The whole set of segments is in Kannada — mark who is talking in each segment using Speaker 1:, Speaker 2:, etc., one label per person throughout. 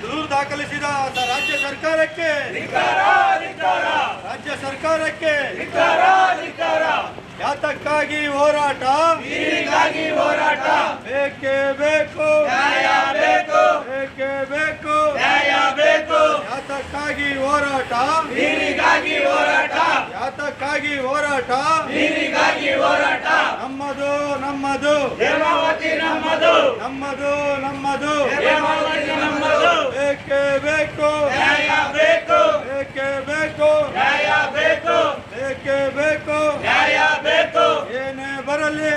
Speaker 1: ದೂರು ದಾಖಲಿಸಿದ ರಾಜ್ಯ ಸರ್ಕಾರಕ್ಕೆ ಯಾತಕ್ಕಾಗಿ ಹೋರಾಟ ಬೇಕೇ ಬೇಕು ಯಾತಕ್ಕಾಗಿ ಹೋರಾಟ ನಮ್ಮದು ಬೇಕೇ ಬೇಕು ಏನೇ ಬರಲಿ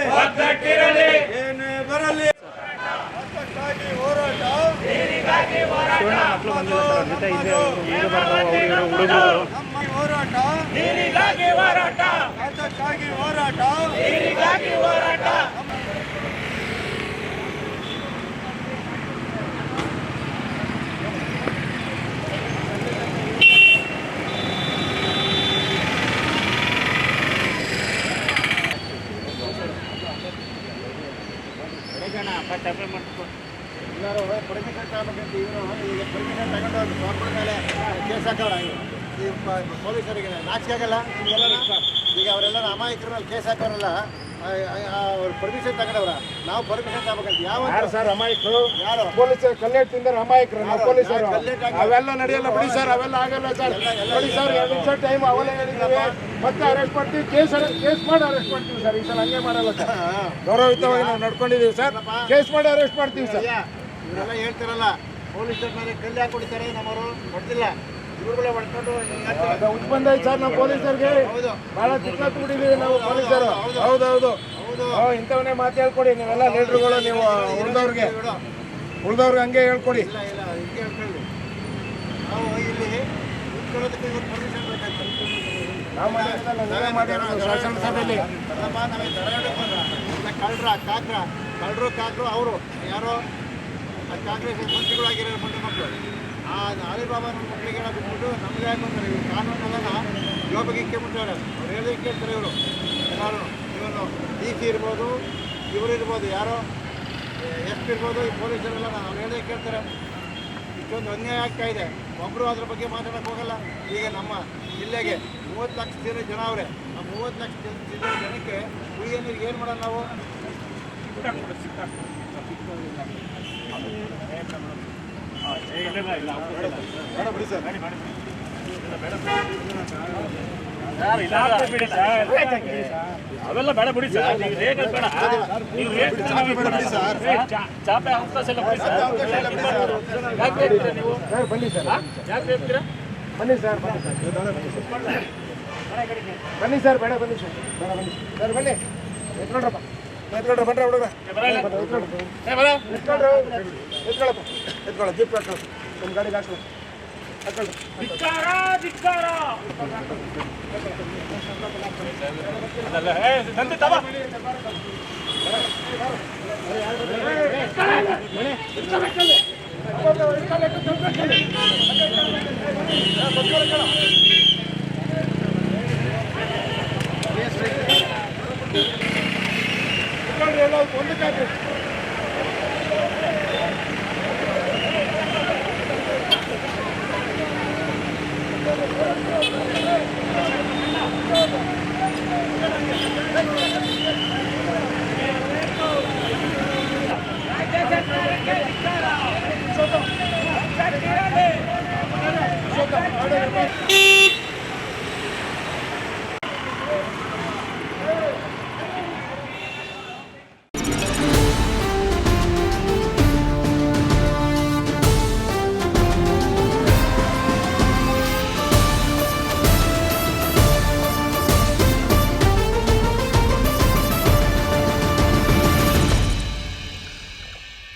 Speaker 1: ಯಾತಕ್ಕಾಗಿ ಹೋರಾಟ ಯಾತಕ್ಕಾಗಿ ಹೋರಾಟ
Speaker 2: ಎಲ್ಲರೂ ಪರ್ಮಿಷನ್ ತಗೋಬೇಕಂತ ಇವನು ಈಗ ಪರ್ಮಿಷನ್ ತಗೊಂಡು ಸ್ವಾಮಿಗಳ ಮೇಲೆ ಕೇಸ್ ಹಾಕೋಣ ಈ ಪೊಲೀಸರಿಗೆ ನಾಚಿಕೆ ಆಗಲ್ಲ ಈಗ ಅವರೆಲ್ಲ ಅಮಾಯಕರ ಮೇಲೆ ಕೇಸ್ ಹಾಕೋರಲ್ಲ ಅವ್ರು ಪರ್ಮಿಷನ್ ತಗೊಂಡವ್ರ ನಾವು ಪರ್ಮಿಷನ್ ತಗೋಬೇಕಂತ ಯಾವ
Speaker 3: ಸರ್ ಅಮಾಯಕರು ಯಾರು ಪೊಲೀಸರು ಕಲ್ಲೇಟ್ ತಿಂದರೆ ಅಮಾಯಕರು ನಾವು ಪೊಲೀಸರು ಅವೆಲ್ಲ ನಡೆಯಲ್ಲ ಬಿಡಿ ಸರ್, ಅವೆಲ್ಲ ಆಗಲ್ಲ ಸರ್. ನೋಡಿ ಸರ್ 2 ನಿಮಿಷ ಟೈಮ್ ಅವೆಲ್ಲ ಹೇಳಿದ್ದೀವಿ, ಮತ್ತೆ ಅರೆಸ್ಟ್ ಮಾಡ್ತೀವಿ, ಕೇಸ್ ಮಾಡಿ ಅರೆಸ್ಟ್ ಮಾಡ್ತೀವಿ ಸರ್. ಈ ಸಲ ಹಂಗೆ ಮಾಡಲ್ಲ ಸರ್, ಗೌರವಯುತವಾಗಿ ನಾವು ನಡ್ಕೊಂಡಿದ್ದೀವಿ ಸರ್. ಕೇಸ್ ಮಾಡಿ ಅರೆಸ್ಟ್ ಮಾಡ್ತೀವಿ ಸರ್.
Speaker 2: ಇವರೆಲ್ಲ ಹೇಳ್ತಾರಲ್ಲ ಪೊಲೀಸರ ಮೇಲೆ ಕಲ್ಲು ಹಾಕೊಡ್ತಾರೆ, ನಮ್ಮವರು ಹೊಡೆದಿಲ್ಲ, ಇವ್ರುಗಳೇ ಹೊಡ್ಕೊಂಡು
Speaker 3: ಉತ್ಪನ್ನ ಐತೆ ಸರ್. ನಾವು ಪೊಲೀಸರಿಗೆ ಭಾಳ ತಿಕ್ಕತ್ತು ಬಿಟ್ಟಿದ್ದೀವಿ ನಾವು ಪೊಲೀಸರು. ಹೌದೌದು, ಇಂಥವನ್ನೇ ಮಾತು ಹೇಳ್ಕೊಡಿ ನೀವೆಲ್ಲ ಲೀಡ್ರುಗಳು. ನೀವು ಉಳಿದವ್ರಿಗೆ ಹಂಗೆ ಹೇಳ್ಕೊಡಿ.
Speaker 2: ಇಲ್ಲ ಹಿಂಗೆ ಹೇಳ್ಕೊಳ್ಳಿ. ನಾವು ಇಲ್ಲಿ ಉಳ್ಕೊಳ್ಳೋದಕ್ಕೆ ಇವ್ರು ಪರ್ಮಿಷನ್ ಬೇಕಾಯ್ತು.
Speaker 3: ನಾವು ಶಾಸನ ಸಭೆಯಲ್ಲಿ
Speaker 2: ಕಳ್ಳರು ಅವರು ಯಾರೋ ಕಾಂಗ್ರೆಸ್ ಮಂತ್ರಿಗಳಾಗಿರೋ ಮಂಡ್ಯ ಮಕ್ಕಳು ಆ ಅಲಿಬಾಬಾನ ಮಕ್ಕಳಿಗೆಲ್ಲ ಬಿಟ್ಬಿಟ್ಟು ನಮಗೆ ಹಾಕೊಂತಾರೆ. ಇವ್ರು ಕಾನೂನೆಲ್ಲ ಯೋಗಕ್ಕೆ ಮುಂಚೆವ್ರೆ ಅವ್ರು ಹೇಳಿ ಕೇಳ್ತಾರೆ. ಇವರು ಎಲ್ಲರೂ ಇವನು DC ಇರ್ಬೋದು, ಇವರು ಇರ್ಬೋದು, ಯಾರೋ SP ಇರ್ಬೋದು, ಈ ಪೊಲೀಸರೆಲ್ಲ ಅವ್ರು ಹೇಳಿ ಕೇಳ್ತಾರೆ. ಇಷ್ಟೊಂದು ಅನ್ಯಾಯ ಆಗ್ತಾ ಇದೆ, ಒಬ್ಬರು ಅದ್ರ ಬಗ್ಗೆ ಮಾತಾಡೋಕ್ಕೆ ಹೋಗಲ್ಲ. ಈಗ ನಮ್ಮ ಜಿಲ್ಲೆಗೆ 30 ಲಕ್ಷ ಜನ ಅವರೇ. ಆ 30 ಲಕ್ಷ ಜನಕ್ಕೆ ಕುಡಿಯೋ ನೀರಿಗೆ ಏನು ಮಾಡೋಣ ನಾವು?
Speaker 4: ಅವೆಲ್ಲ ಬೇಡ ಬಿಡಿ ಸರ್, ನೀವು ರೇಟ್ ಬೇಡ, ನೀವು ರೇಟ್ ಚಾಪೆ ಅವಕಾಶ ಇಲ್ಲ ಬಿಡಿ ಸರ್. ಯಾಕೆ ಹೇಳ್ತೀರಾ ನೀವು?
Speaker 3: ಬನ್ನಿ ಸರ್,
Speaker 4: ಯಾಕೆ ಹೇಳ್ತೀರಾ?
Speaker 3: ಬನ್ನಿ ಸರ್, ಬನ್ನಿ ಸರ್, ಬೇಡ ಬನ್ನಿ ಸರ್, ಸರ್ ಬನ್ನಿ. ಎತ್ಕೊಳ್ರಪ್ಪ, ಬನ್ರಿ ಹುಡುಗ, ಎತ್ಕೊಳ್ಳ ಜೀಪ್ ಹಾಕೊಳ್ಳ, ನಿಮ್ಮ ಗಾಡಿಗೆ ಹಾಕೊಳ್ಳ, ಹಾಕೊಳ್ಳಿ.
Speaker 4: ಧಿಕ್ಕಾರ ನಂದಿ ತಬ
Speaker 3: ಒಂದು